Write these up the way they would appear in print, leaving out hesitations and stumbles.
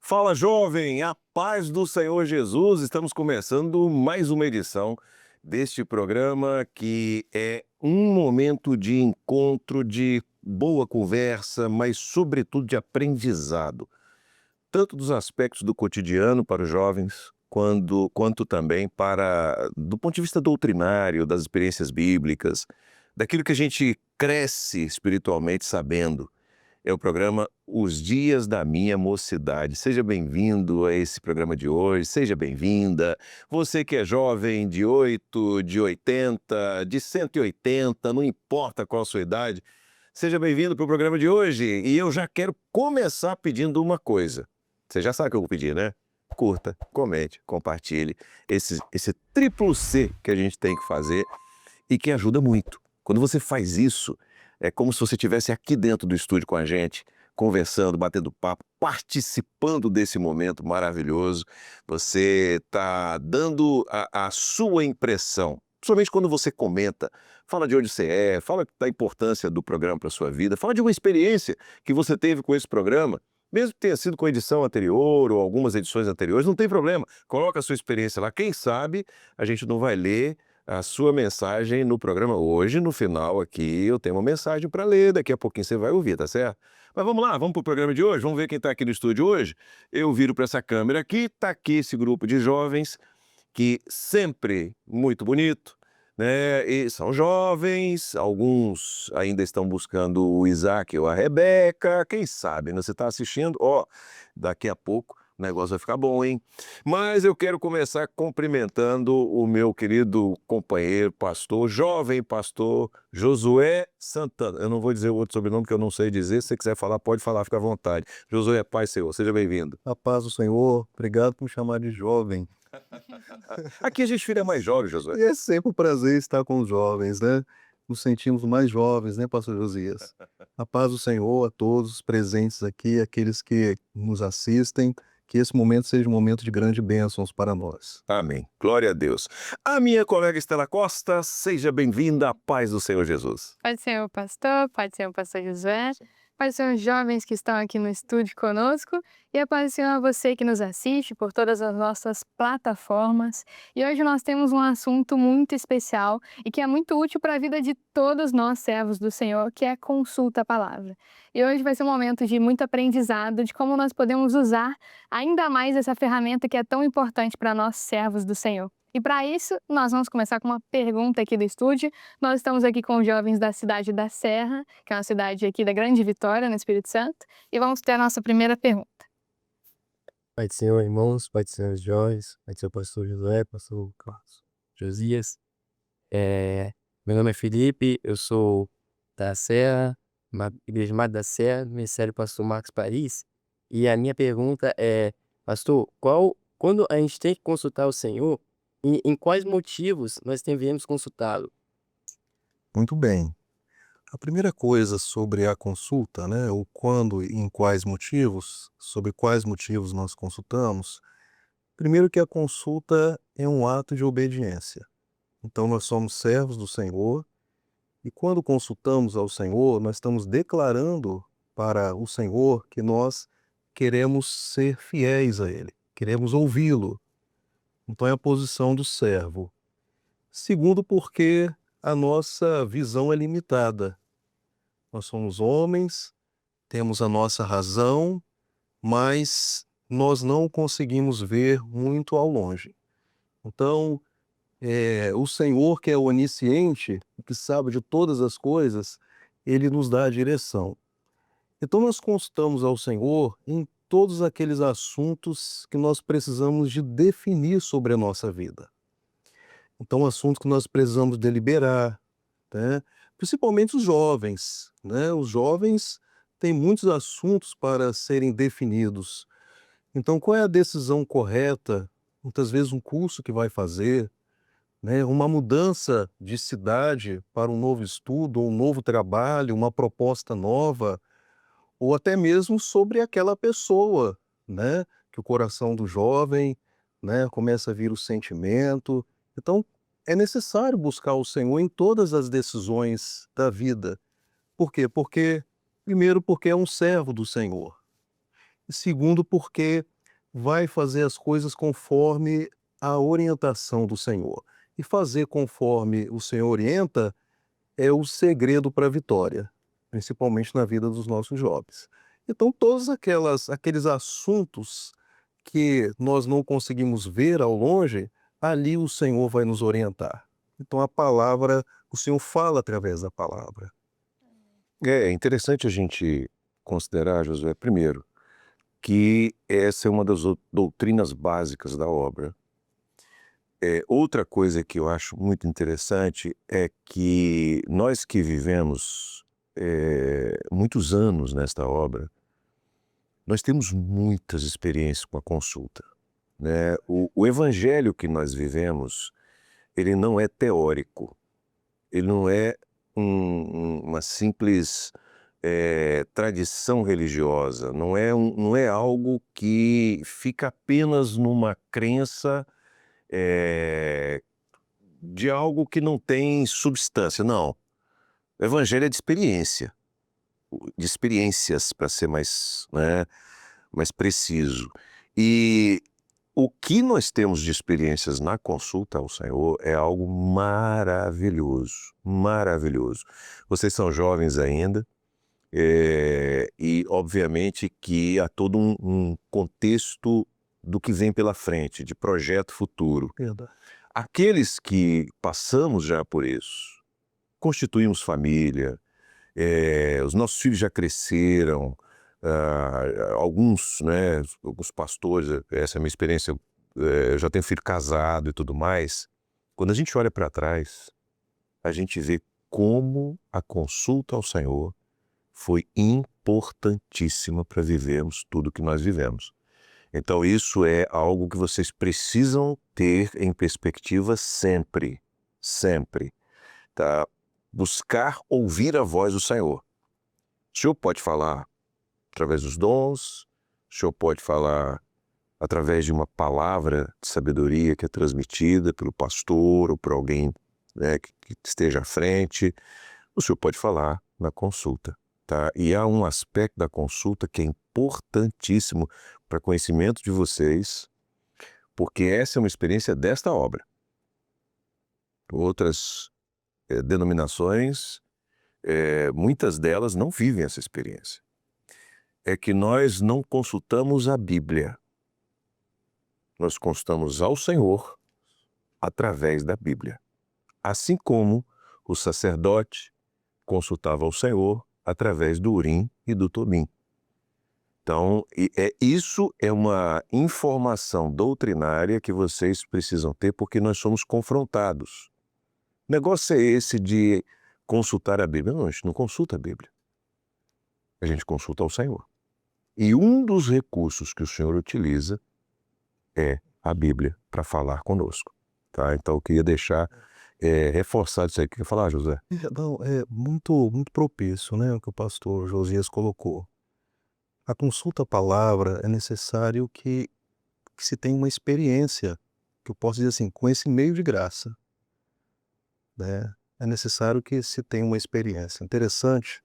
Fala, jovem! A paz do Senhor Jesus! Estamos começando mais uma edição deste programa que é um momento de encontro, de boa conversa, mas sobretudo de aprendizado, tanto dos aspectos do cotidiano para os jovens, quanto também do ponto de vista doutrinário, das experiências bíblicas, daquilo que a gente cresce espiritualmente sabendo. É o programa Os Dias da Minha Mocidade. Seja bem-vindo a esse programa de hoje, seja bem-vinda. Você que é jovem, de 8, de 80, de 180, não importa qual a sua idade, seja bem-vindo para o programa de hoje. E eu já quero começar pedindo uma coisa. Você já sabe o que eu vou pedir, né? Curta, comente, compartilhe. Esse triplo C que a gente tem que fazer e que ajuda muito. Quando você faz isso, é como se você estivesse aqui dentro do estúdio com a gente, conversando, batendo papo, participando desse momento maravilhoso. Você está dando a sua impressão, principalmente quando você comenta, fala de onde você é, fala da importância do programa para a sua vida, fala de uma experiência que você teve com esse programa, mesmo que tenha sido com a edição anterior ou algumas edições anteriores, não tem problema. Coloca a sua experiência lá. Quem sabe a gente não vai ler a sua mensagem no programa hoje. No final aqui eu tenho uma mensagem para ler, daqui a pouquinho você vai ouvir, tá certo? Mas vamos lá, vamos para o programa de hoje, vamos ver quem está aqui no estúdio hoje. Eu viro para essa câmera aqui, está aqui esse grupo de jovens que sempre muito bonito, né? E são jovens, alguns ainda estão buscando o Isaac ou a Rebeca, quem sabe, né? Você está assistindo, ó, daqui a pouco o negócio vai ficar bom, hein? Mas eu quero começar cumprimentando o meu querido companheiro, pastor, jovem pastor Josué Santana. Eu não vou dizer o outro sobrenome que eu não sei dizer. Se você quiser falar, pode falar, fica à vontade. Josué, paz Senhor, seja bem-vindo. A paz do Senhor, obrigado por me chamar de jovem. Aqui a gente filha mais jovem, Josué. E é sempre um prazer estar com os jovens, né? Nos sentimos mais jovens, né, pastor Josias? A paz do Senhor a todos os presentes aqui, aqueles que nos assistem, que esse momento seja um momento de grande bênçãos para nós. Amém. Glória a Deus. A minha colega Estela Costa, seja bem-vinda à paz do Senhor Jesus. Pode ser o pastor, pode ser o pastor Josué, pode ser os jovens que estão aqui no estúdio conosco, e a paz do Senhor a você que nos assiste por todas as nossas plataformas. E hoje nós temos um assunto muito especial e que é muito útil para a vida de todos nós servos do Senhor, que é a consulta à palavra. E hoje vai ser um momento de muito aprendizado de como nós podemos usar ainda mais essa ferramenta que é tão importante para nós servos do Senhor. E para isso, nós vamos começar com uma pergunta aqui do estúdio. Nós estamos aqui com os jovens da cidade da Serra, que é uma cidade aqui da Grande Vitória, no Espírito Santo, e vamos ter a nossa primeira pergunta. Pai do Senhor, irmãos, Pai do Senhor Joyce, Pai do Senhor pastor Josué, pastor Carlos Josias. Meu nome é Felipe, eu sou da Serra, Igreja Madre da Serra, Ministério Pastor Marcos Paris. E a minha pergunta é, pastor, quando a gente tem que consultar o Senhor, e em quais motivos nós devemos consultá-lo? Muito bem. A primeira coisa sobre a consulta, né, o quando e em quais motivos, sobre quais motivos nós consultamos, primeiro que a consulta é um ato de obediência. Então nós somos servos do Senhor e quando consultamos ao Senhor, nós estamos declarando para o Senhor que nós queremos ser fiéis a Ele, queremos ouvi-lo. Então é a posição do servo. Segundo, porque a nossa visão é limitada. Nós somos homens, temos a nossa razão, mas nós não conseguimos ver muito ao longe. Então, o Senhor, que é onisciente, que sabe de todas as coisas, Ele nos dá a direção. Então, nós consultamos ao Senhor em todos aqueles assuntos que nós precisamos de definir sobre a nossa vida. Então, assuntos que nós precisamos deliberar, né? Principalmente os jovens, né? Os jovens têm muitos assuntos para serem definidos. Então, qual é a decisão correta? Muitas vezes um curso que vai fazer, né? Uma mudança de cidade para um novo estudo, ou um novo trabalho, uma proposta nova, ou até mesmo sobre aquela pessoa, né? Que o coração do jovem, né, começa a vir o sentimento. Então, é necessário buscar o Senhor em todas as decisões da vida. Por quê? Primeiro, porque é um servo do Senhor. E segundo, porque vai fazer as coisas conforme a orientação do Senhor. E fazer conforme o Senhor orienta é o segredo para a vitória, principalmente na vida dos nossos jovens. Então, todos aqueles assuntos que nós não conseguimos ver ao longe, ali o Senhor vai nos orientar. Então, a palavra, o Senhor fala através da palavra. É interessante a gente considerar, Josué, primeiro, que essa é uma das doutrinas básicas da obra. Outra coisa que eu acho muito interessante é que nós que vivemos muitos anos nesta obra, nós temos muitas experiências com a consulta, né? O evangelho que nós vivemos, ele não é teórico, ele não é uma simples tradição religiosa, não é algo que fica apenas numa crença de algo que não tem substância, não. O evangelho é de experiência, de experiências, para ser mais, né, mais preciso. E o que nós temos de experiências na consulta ao Senhor é algo maravilhoso, maravilhoso. Vocês são jovens ainda, e obviamente que há todo um contexto do que vem pela frente, de projeto futuro. Verdade. Aqueles que passamos já por isso, constituímos família, os nossos filhos já cresceram, alguns, né, alguns pastores, essa é a minha experiência, eu já tenho filho casado e tudo mais. Quando a gente olha para trás, a gente vê como a consulta ao Senhor foi importantíssima para vivermos tudo que nós vivemos. Então isso é algo que vocês precisam ter em perspectiva sempre, sempre, tá? Buscar ouvir a voz do Senhor. O Senhor pode falar através dos dons, o Senhor pode falar através de uma palavra de sabedoria que é transmitida pelo pastor ou por alguém, né, que esteja à frente. O Senhor pode falar na consulta, tá? E há um aspecto da consulta que é importantíssimo para conhecimento de vocês, porque essa é uma experiência desta obra. Outras denominações, muitas delas não vivem essa experiência. É que nós não consultamos a Bíblia. Nós consultamos ao Senhor através da Bíblia. Assim como o sacerdote consultava ao Senhor através do Urim e do Tumim. Então, isso é uma informação doutrinária que vocês precisam ter, porque nós somos confrontados. O negócio é esse de consultar a Bíblia. Não, a gente não consulta a Bíblia. A gente consulta ao Senhor. E um dos recursos que o Senhor utiliza é a Bíblia para falar conosco, tá? Então eu queria deixar reforçado isso aí. O que quer falar, José? Não, é muito, muito propício, né, o que o pastor Josias colocou. A consulta à palavra é necessário que se tenha uma experiência, que eu posso dizer assim, com esse meio de graça, né? É necessário que se tenha uma experiência. Interessante,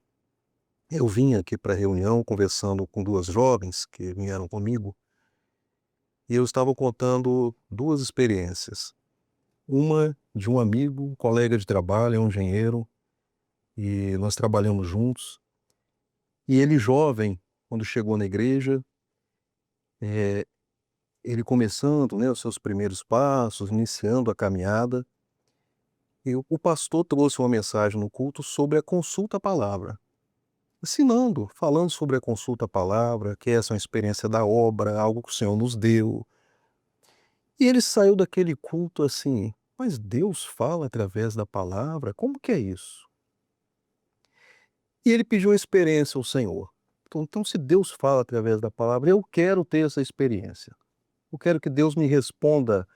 eu vim aqui para a reunião conversando com duas jovens que vieram comigo, e eu estava contando duas experiências. Uma de um amigo, um colega de trabalho, é um engenheiro, e nós trabalhamos juntos. E ele jovem, quando chegou na igreja, ele começando, né, os seus primeiros passos, iniciando a caminhada, e o pastor trouxe uma mensagem no culto sobre a consulta à palavra, ensinando, falando sobre a consulta à palavra, que essa é uma experiência da obra, algo que o Senhor nos deu. E ele saiu daquele culto assim, mas Deus fala através da palavra? Como que é isso? E ele pediu uma experiência ao Senhor. Então, se Deus fala através da palavra, eu quero ter essa experiência. Eu quero que Deus me responda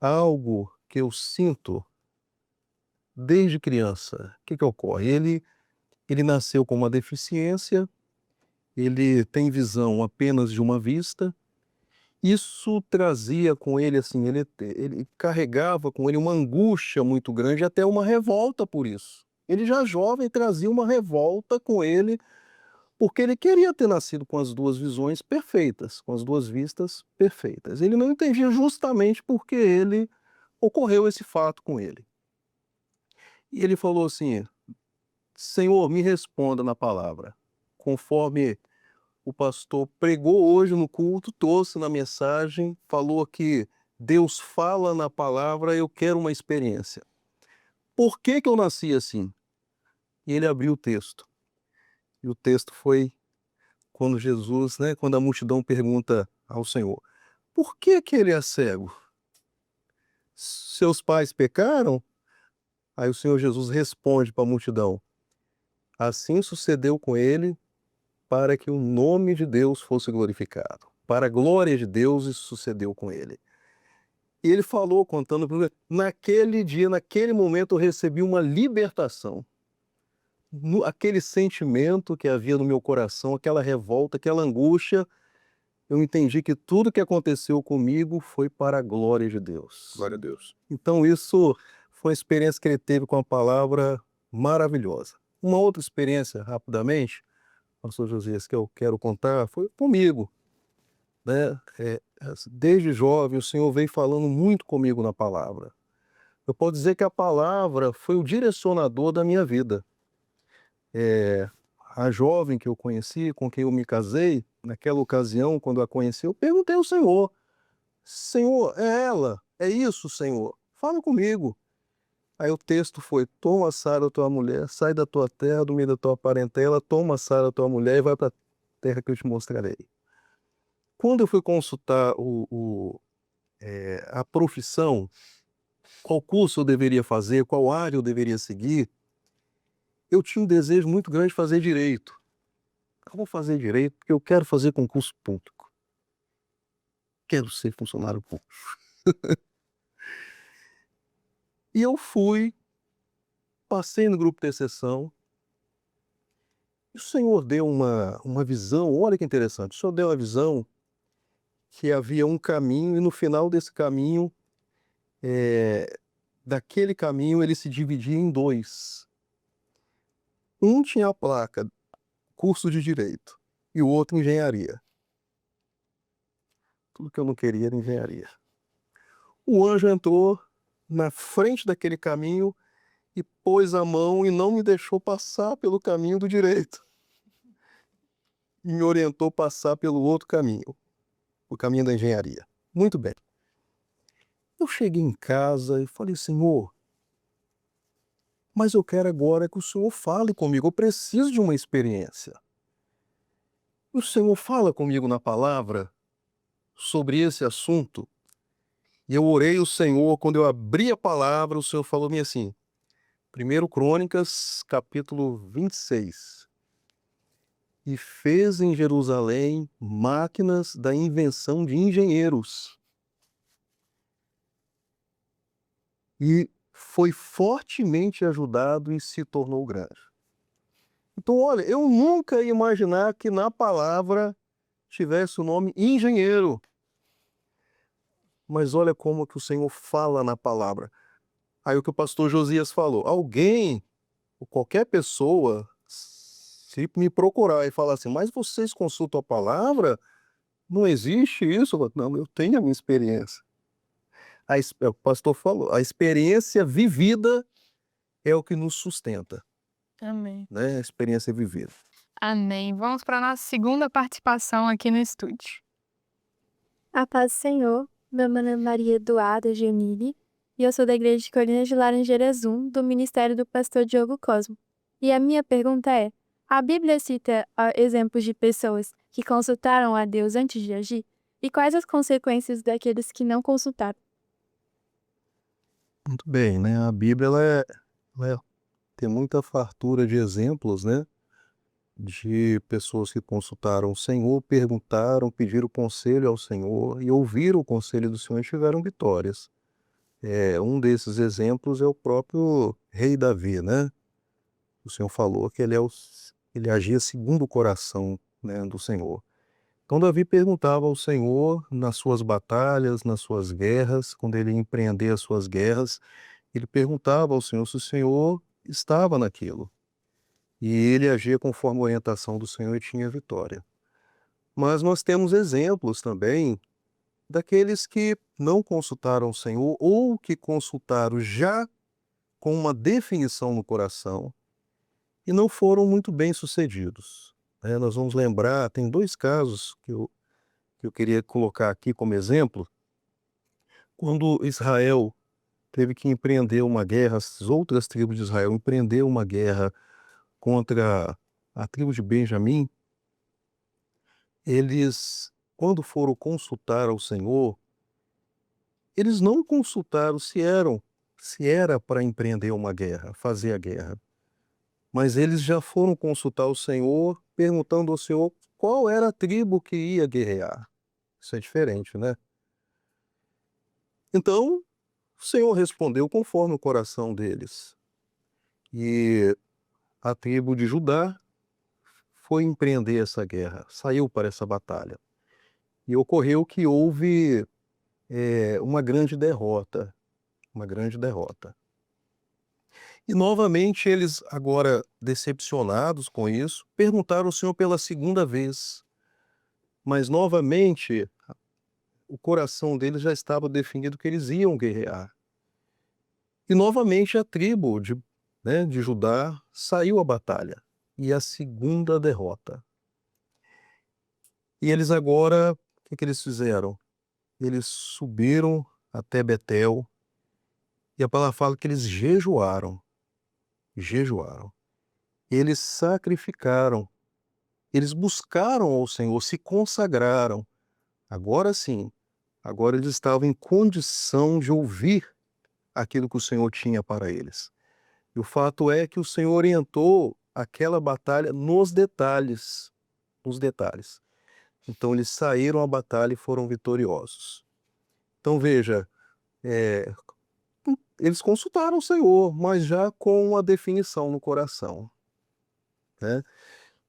algo que eu sinto desde criança. O que ocorre? Ele nasceu com uma deficiência, ele tem visão apenas de uma vista. Isso trazia com ele, assim, ele carregava com ele uma angústia muito grande, até uma revolta por isso. Ele já jovem trazia uma revolta com ele, porque ele queria ter nascido com as duas visões perfeitas, com as duas vistas perfeitas. Ele não entendia justamente porque ocorreu esse fato com ele. E ele falou assim: Senhor, me responda na palavra, conforme o pastor pregou hoje no culto, trouxe na mensagem, falou que Deus fala na palavra, eu quero uma experiência. Por que eu nasci assim? E ele abriu o texto. E o texto foi quando Jesus, né, quando a multidão pergunta ao Senhor: por que ele é cego? Seus pais pecaram? Aí o Senhor Jesus responde para a multidão: assim sucedeu com ele para que o nome de Deus fosse glorificado. Para a glória de Deus isso sucedeu com ele. E ele falou, contando, naquele dia, naquele momento eu recebi uma libertação. Aquele sentimento que havia no meu coração, aquela revolta, aquela angústia, eu entendi que tudo que aconteceu comigo foi para a glória de Deus. Glória a Deus. Então isso foi uma experiência que ele teve com a palavra maravilhosa. Uma outra experiência, rapidamente, pastor Josias, que eu quero contar, foi comigo, né? Desde jovem, o Senhor veio falando muito comigo na palavra. Eu posso dizer que a palavra foi o direcionador da minha vida. A jovem que eu conheci, com quem eu me casei, naquela ocasião, quando a conheci, eu perguntei ao Senhor: Senhor, é ela? É isso, Senhor? Fala comigo. Aí o texto foi: toma Sara, tua mulher, sai da tua terra, do meio da tua parentela, toma Sara, tua mulher, e vai para a terra que eu te mostrarei. Quando eu fui consultar a profissão, qual curso eu deveria fazer, qual área eu deveria seguir, eu tinha um desejo muito grande de fazer direito. Eu vou fazer direito porque eu quero fazer concurso público. Quero ser funcionário público. E eu fui, passei no grupo de exceção, e o Senhor deu uma visão, olha que interessante, o Senhor deu a visão que havia um caminho, e no final desse caminho, daquele caminho, ele se dividia em dois. Um tinha a placa, curso de Direito, e o outro, Engenharia. Tudo que eu não queria era engenharia. O anjo entrou na frente daquele caminho e pôs a mão e não me deixou passar pelo caminho do direito. E me orientou a passar pelo outro caminho, o caminho da engenharia. Muito bem. Eu cheguei em casa e falei: Senhor, mas eu quero agora que o Senhor fale comigo, eu preciso de uma experiência. O Senhor fala comigo na palavra sobre esse assunto. E eu orei ao Senhor, quando eu abri a palavra, o Senhor falou-me assim, 1 Crônicas, capítulo 26. E fez em Jerusalém máquinas da invenção de engenheiros. E foi fortemente ajudado e se tornou grande. Então, olha, eu nunca ia imaginar que na palavra tivesse o nome engenheiro. Mas olha como que o Senhor fala na palavra. Aí o que o pastor Josias falou: alguém, ou qualquer pessoa, se me procurar e falar assim, mas vocês consultam a palavra? Não existe isso? Não, eu tenho a minha experiência. O pastor falou, a experiência vivida é o que nos sustenta, Amém. né? A experiência vivida. Amém. Vamos para a nossa segunda participação aqui no estúdio. A paz do Senhor, meu nome é Maria Eduarda Genili e eu sou da Igreja de Colinas de Laranjeiras 1, do Ministério do Pastor Diogo Cosmo. E a minha pergunta é, a Bíblia cita exemplos de pessoas que consultaram a Deus antes de agir? E quais as consequências daqueles que não consultaram? Muito bem, né? A Bíblia tem muita fartura de exemplos, né? De pessoas que consultaram o Senhor, perguntaram, pediram conselho ao Senhor e ouviram o conselho do Senhor e tiveram vitórias. Um desses exemplos é o próprio rei Davi, né? O Senhor falou que ele agia segundo o coração, né, do Senhor. Então Davi perguntava ao Senhor nas suas batalhas, nas suas guerras, quando ele ia empreender as suas guerras, ele perguntava ao Senhor se o Senhor estava naquilo. e ele agia conforme a orientação do Senhor e tinha vitória. Mas nós temos exemplos também daqueles que não consultaram o Senhor ou que consultaram já com uma definição no coração e não foram muito bem sucedidos. Nós vamos lembrar, tem 2 casos que eu queria colocar aqui como exemplo. Quando Israel teve que empreender uma guerra, as outras tribos de Israel empreenderam uma guerra contra a tribo de Benjamim, eles, quando foram consultar ao Senhor, eles não consultaram se era para empreender uma guerra, fazer a guerra. Mas eles já foram consultar o Senhor, perguntando ao Senhor qual era a tribo que ia guerrear. Isso é diferente, né? Então, o Senhor respondeu conforme o coração deles. E a tribo de Judá foi empreender essa guerra, saiu para essa batalha. E ocorreu que houve uma grande derrota. E novamente eles, agora decepcionados com isso, perguntaram ao Senhor pela segunda vez. Mas novamente o coração deles já estava definido que eles iam guerrear. E novamente a tribo de Judá saiu à batalha. E a segunda derrota. E eles agora, o que eles fizeram? Eles subiram até Betel. E a palavra fala que eles jejuaram. Eles sacrificaram. Eles buscaram ao Senhor, se consagraram. Agora sim, agora eles estavam em condição de ouvir aquilo que o Senhor tinha para eles. E o fato é que o Senhor orientou aquela batalha nos detalhes. Então eles saíram à batalha e foram vitoriosos. Então veja, eles consultaram o Senhor, mas já com a definição no coração, né?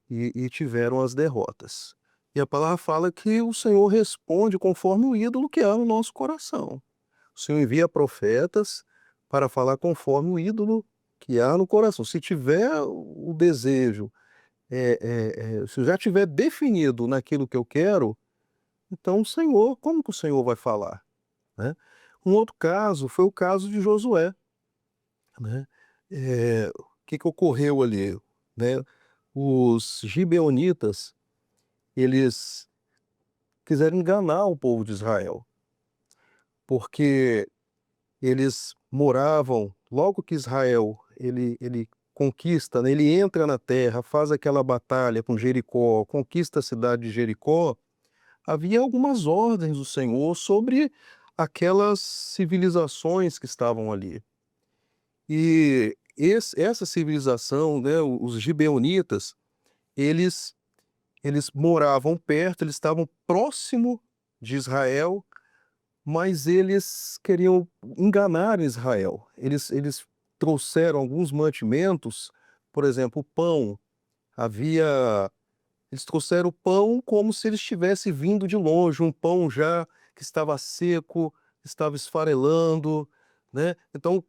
E tiveram as derrotas. E a palavra fala que o Senhor responde conforme o ídolo que há no nosso coração. O Senhor envia profetas para falar conforme o ídolo que há no coração. Se tiver o desejo, se eu já tiver definido naquilo que eu quero, então o Senhor, como que o Senhor vai falar? Né? Um outro caso foi o caso de Josué. Né? O que ocorreu ali? Né? Os gibeonitas, eles quiseram enganar o povo de Israel, porque eles moravam, logo que Israel ele conquista, né, ele entra na terra, faz aquela batalha com Jericó, conquista a cidade de Jericó, havia algumas ordens do Senhor sobre aquelas civilizações que estavam ali. E essa civilização, né, os gibeonitas, eles moravam perto, eles estavam próximo de Israel, mas eles queriam enganar Israel. Eles trouxeram alguns mantimentos, por exemplo, o pão. Eles trouxeram o pão como se eles tivessem vindo de longe, um pão já que estava seco, estava esfarelando, né? Então,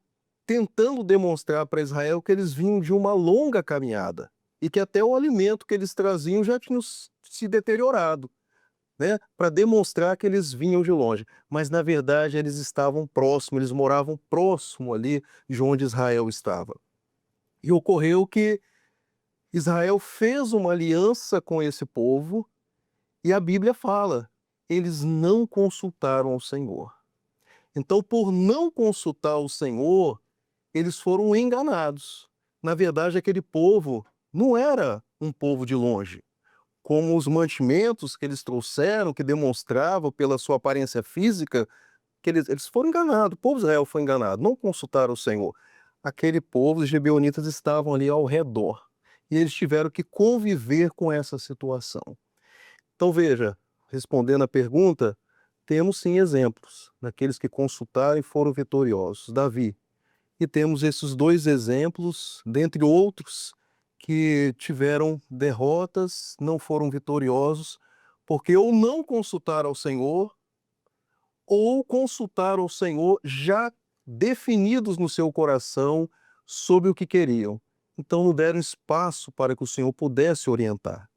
tentando demonstrar para Israel que eles vinham de uma longa caminhada e que até o alimento que eles traziam já tinha se deteriorado, né? Para demonstrar que eles vinham de longe. Mas, na verdade, eles estavam próximos, eles moravam próximo ali de onde Israel estava. E ocorreu que Israel fez uma aliança com esse povo e a Bíblia fala, eles não consultaram ao Senhor. Então, por não consultar o Senhor, eles foram enganados. Na verdade, aquele povo não era um povo de longe. Como os mantimentos que eles trouxeram, que demonstravam pela sua aparência física, que eles foram enganados. O povo de Israel foi enganado, não consultaram o Senhor. Aquele povo, os gibeonitas, estavam ali ao redor. E eles tiveram que conviver com essa situação. Então, veja, respondendo à pergunta, temos sim exemplos daqueles que consultaram e foram vitoriosos. Davi. E temos esses 2 exemplos, dentre outros, que tiveram derrotas, não foram vitoriosos, porque ou não consultaram ao Senhor, ou consultaram ao Senhor já definidos no seu coração sobre o que queriam. então não deram espaço para que o Senhor pudesse orientar.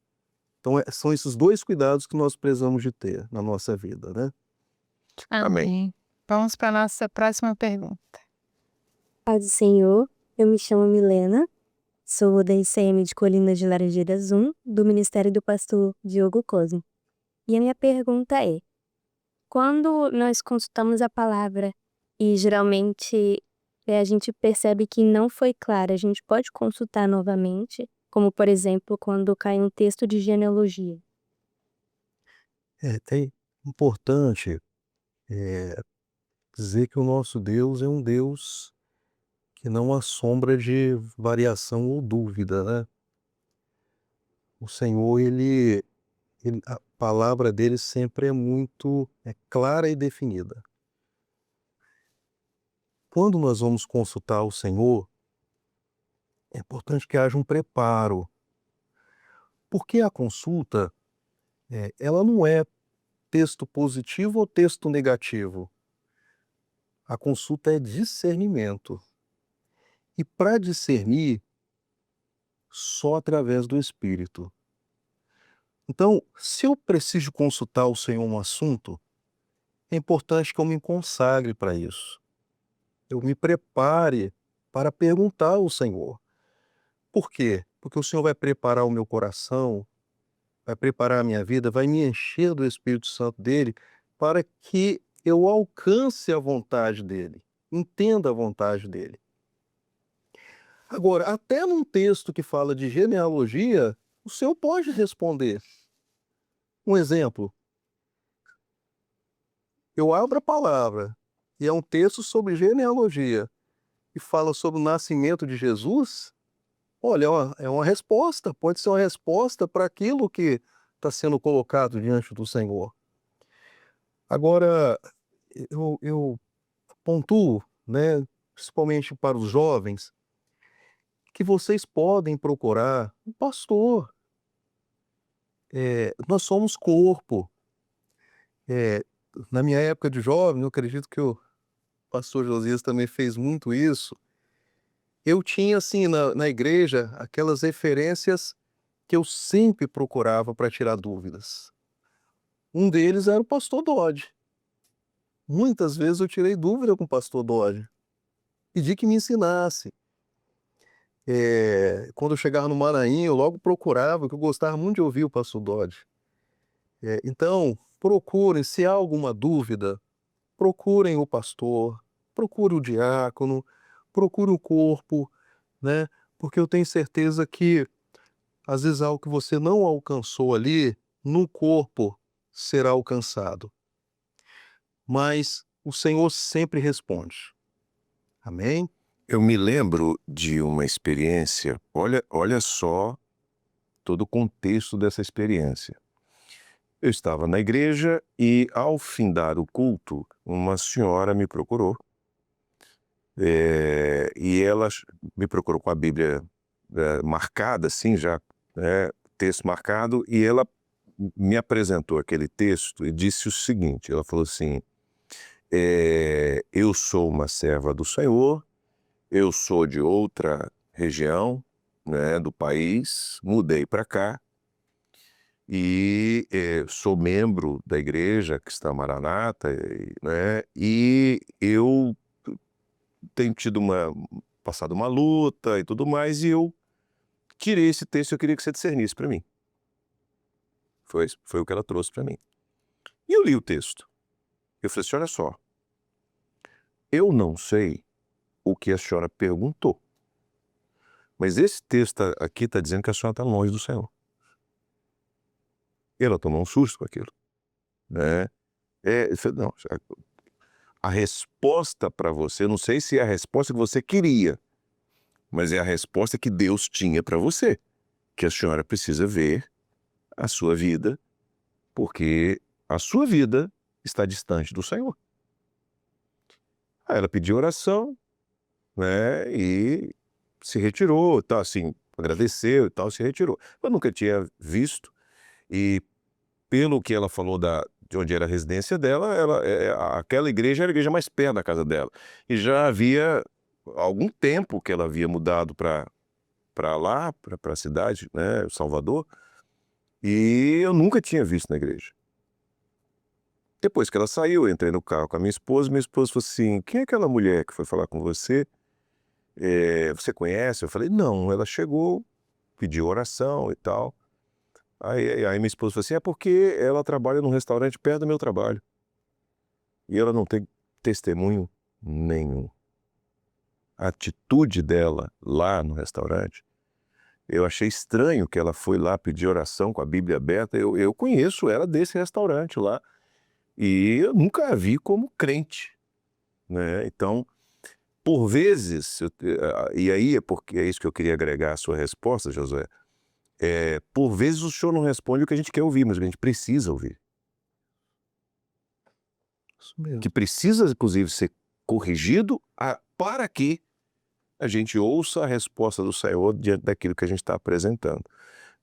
Então são esses dois cuidados que nós precisamos de ter na nossa vida, né? Amém. Vamos para a nossa próxima pergunta. Paz do Senhor, eu me chamo Milena, sou da ICM de Colinas de Laranjeiras 1, do Ministério do Pastor Diogo Cosmo. E a minha pergunta é: quando nós consultamos a palavra e geralmente a gente percebe que não foi clara, a gente pode consultar novamente, como por exemplo quando cai um texto de genealogia. É importante dizer que o nosso Deus é um Deus que não há sombra de variação ou dúvida, né? O Senhor, a palavra dele sempre é muito clara e definida. Quando nós vamos consultar o Senhor, é importante que haja um preparo, porque a consulta, ela não é texto positivo ou texto negativo. A consulta é discernimento. E para discernir, só através do Espírito. Então, se eu preciso consultar o Senhor um assunto, é importante que eu me consagre para isso. Eu me prepare para perguntar ao Senhor. Por quê? Porque o Senhor vai preparar o meu coração, vai preparar a minha vida, vai me encher do Espírito Santo dele, para que eu alcance a vontade dele, entenda a vontade dele. Agora, até num texto que fala de genealogia, o Senhor pode responder. Um exemplo. Eu abro a palavra e é um texto sobre genealogia e fala sobre o nascimento de Jesus. Olha, é uma resposta, pode ser uma resposta para aquilo que está sendo colocado diante do Senhor. Agora, eu pontuo, né, principalmente para os jovens, que vocês podem procurar um pastor. Nós somos corpo. Na minha época de jovem, eu acredito que o pastor Josias também fez muito isso. Eu tinha, assim, na igreja, aquelas referências que eu sempre procurava para tirar dúvidas. Um deles era o pastor Dodge. Muitas vezes eu tirei dúvida com o pastor Dodge. Pedi que me ensinasse. Quando eu chegava no Maranhão, eu logo procurava, porque eu gostava muito de ouvir o pastor Dodge. Então, procurem, se há alguma dúvida, procurem o pastor, procure o diácono, procure o corpo, né? Porque eu tenho certeza que, às vezes, algo que você não alcançou ali, no corpo será alcançado. Mas o Senhor sempre responde. Amém? Eu me lembro de uma experiência, olha só todo o contexto dessa experiência. Eu estava na igreja e, ao findar o culto, uma senhora me procurou. E ela me procurou com a Bíblia marcada, assim, já, texto marcado, e ela me apresentou aquele texto e disse o seguinte, ela falou assim, eu sou uma serva do Senhor, eu sou de outra região, né, do país, mudei para cá, e sou membro da igreja Cristã Maranata, né, e eu tenho passado uma luta e tudo mais, e eu tirei esse texto, eu queria que você discernisse para mim. Foi o que ela trouxe para mim. E eu li o texto. Eu falei assim, olha só, eu não sei o que a senhora perguntou, mas esse texto aqui está dizendo que a senhora está longe do Senhor. E ela tomou um susto com aquilo, né? Não, a resposta para você, não sei se é a resposta que você queria, mas é a resposta que Deus tinha para você, que a senhora precisa ver a sua vida, porque a sua vida está distante do Senhor. Aí ela pediu oração, né, e se retirou, tá, assim, agradeceu e tal, se retirou. Eu nunca tinha visto, e pelo que ela falou de onde era a residência dela, aquela igreja era a igreja mais perto da casa dela. E já havia algum tempo que ela havia mudado para para lá, para a cidade, né, Salvador, e eu nunca tinha visto na igreja. Depois que ela saiu, eu entrei no carro com a minha esposa falou assim, quem é aquela mulher que foi falar com você? Você conhece? Eu falei, não, ela chegou, pediu oração e tal. Aí minha esposa falou assim, é porque ela trabalha num restaurante perto do meu trabalho. E ela não tem testemunho nenhum. A atitude dela lá no restaurante, eu achei estranho que ela foi lá pedir oração com a Bíblia aberta. Eu conheço ela desse restaurante lá. E eu nunca a vi como crente, né? Então, por vezes, e aí porque é isso que eu queria agregar à sua resposta, Josué, por vezes o senhor não responde o que a gente quer ouvir, mas o que a gente precisa ouvir. Isso mesmo. Que precisa, inclusive, ser corrigido para que a gente ouça a resposta do Senhor diante daquilo que a gente está apresentando.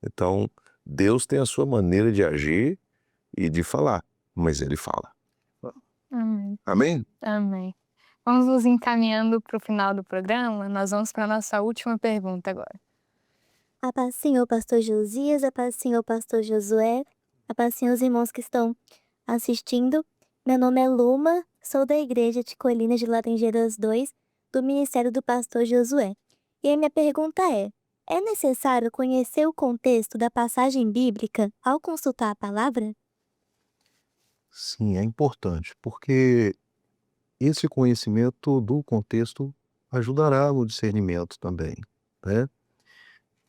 Então, Deus tem a sua maneira de agir e de falar, mas Ele fala. Amém. Amém? Amém. Vamos nos encaminhando para o final do programa. Nós vamos para a nossa última pergunta agora. A paz do Senhor, pastor Josias, a paz do Senhor, pastor Josué, a paz do Senhor, os irmãos que estão assistindo. Meu nome é Luma, sou da igreja de Colinas de Laranjeiras 2, do ministério do pastor Josué. E a minha pergunta é necessário conhecer o contexto da passagem bíblica ao consultar a palavra? Sim, é importante, porque esse conhecimento do contexto ajudará no discernimento também, né?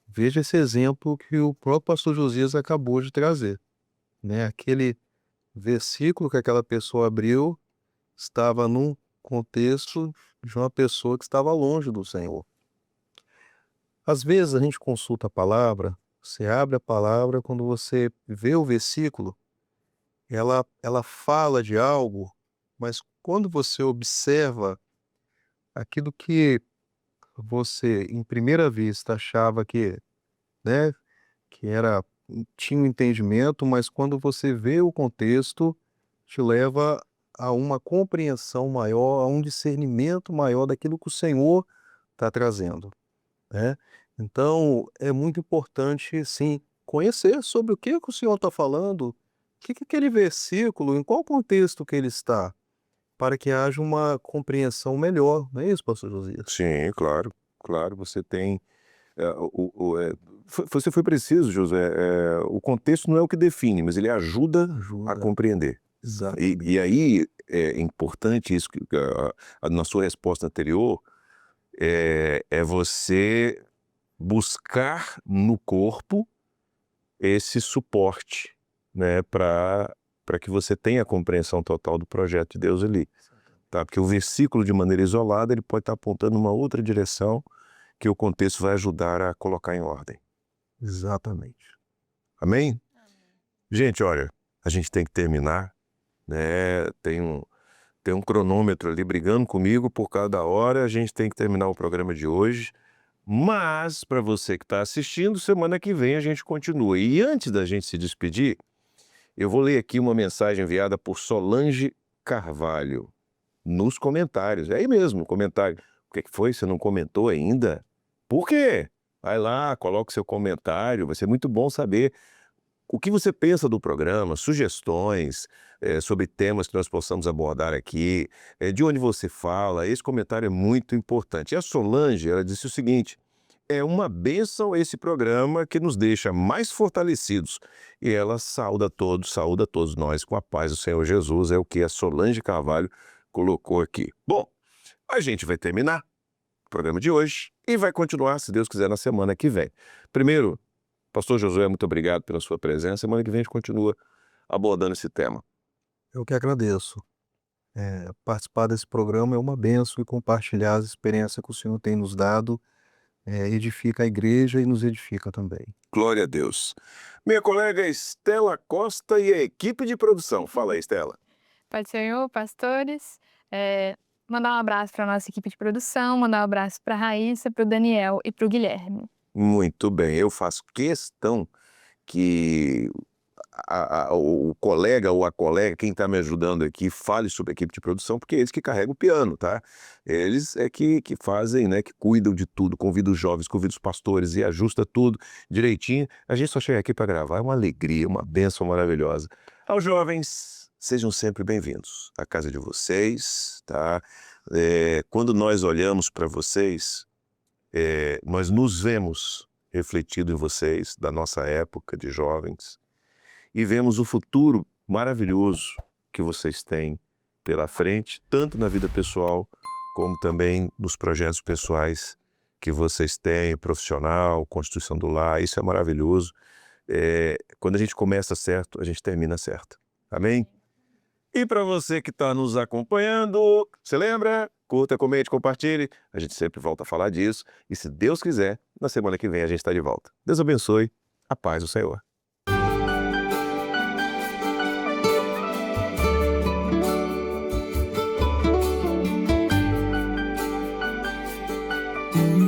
Veja esse exemplo que o próprio pastor Josias acabou de trazer, né? Aquele versículo que aquela pessoa abriu estava num contexto de uma pessoa que estava longe do Senhor. Às vezes a gente consulta a palavra, você abre a palavra, quando você vê o versículo, ela fala de algo, mas quando você observa aquilo que você, em primeira vista, achava que, né, que tinha um entendimento, mas quando você vê o contexto, te leva a uma compreensão maior, a um discernimento maior daquilo que o Senhor está trazendo, né? Então, é muito importante, sim, conhecer sobre o que o Senhor está falando, o que aquele versículo, em qual contexto que ele está, para que haja uma compreensão melhor, não é isso, pastor Josias? Sim, claro, claro, você tem. Você foi preciso, José. O contexto não é o que define, mas ele ajuda a Ajuda, compreender. exatamente. E aí é importante isso, na sua resposta anterior, é você buscar no corpo esse suporte, né, para que você tenha a compreensão total do projeto de Deus ali. Tá? Porque o versículo, de maneira isolada, ele pode estar apontando uma outra direção que o contexto vai ajudar a colocar em ordem. Exatamente. Amém? Gente, olha, a gente tem que terminar, né? Tem um cronômetro ali brigando comigo por cada hora, a gente tem que terminar o programa de hoje. Mas, para você que está assistindo, semana que vem a gente continua. E antes da gente se despedir, eu vou ler aqui uma mensagem enviada por Solange Carvalho, nos comentários. É aí mesmo, no comentário. O que foi? Você não comentou ainda? Por quê? Vai lá, coloca o seu comentário, vai ser muito bom saber o que você pensa do programa, sugestões sobre temas que nós possamos abordar aqui, de onde você fala. Esse comentário é muito importante. E a Solange, ela disse o seguinte: é uma bênção esse programa que nos deixa mais fortalecidos. E ela saúda todos nós com a paz do Senhor Jesus. É o que a Solange Carvalho colocou aqui. Bom, a gente vai terminar o programa de hoje e vai continuar, se Deus quiser, na semana que vem. Primeiro, pastor Josué, muito obrigado pela sua presença. Semana que vem a gente continua abordando esse tema. Eu que agradeço. Participar desse programa é uma bênção e compartilhar as experiências que o Senhor tem nos dado, edifica a igreja e nos edifica também. Glória a Deus. Minha colega Estela Costa e a equipe de produção. Fala aí, Estela. Pai do Senhor, pastores, mandar um abraço para a nossa equipe de produção, mandar um abraço para a Raíssa, para o Daniel e para o Guilherme. Muito bem, eu faço questão que o colega ou a colega, quem está me ajudando aqui, fale sobre a equipe de produção, porque é eles que carregam o piano, tá? Eles é que fazem, né, que cuidam de tudo, convidam os jovens, convidam os pastores e ajusta tudo direitinho. A gente só chega aqui para gravar, é uma alegria, uma bênção maravilhosa. Aos jovens, sejam sempre bem-vindos à casa de vocês, tá? Quando nós olhamos para vocês, nós nos vemos refletido em vocês, da nossa época de jovens, e vemos o futuro maravilhoso que vocês têm pela frente, tanto na vida pessoal, como também nos projetos pessoais que vocês têm, profissional, constituição do lar. Isso é maravilhoso. Quando a gente começa certo, a gente termina certo. Amém? E para você que está nos acompanhando, você lembra? Curta, comente, compartilhe. A gente sempre volta a falar disso. E se Deus quiser, na semana que vem a gente está de volta. Deus abençoe. A paz do Senhor. Thank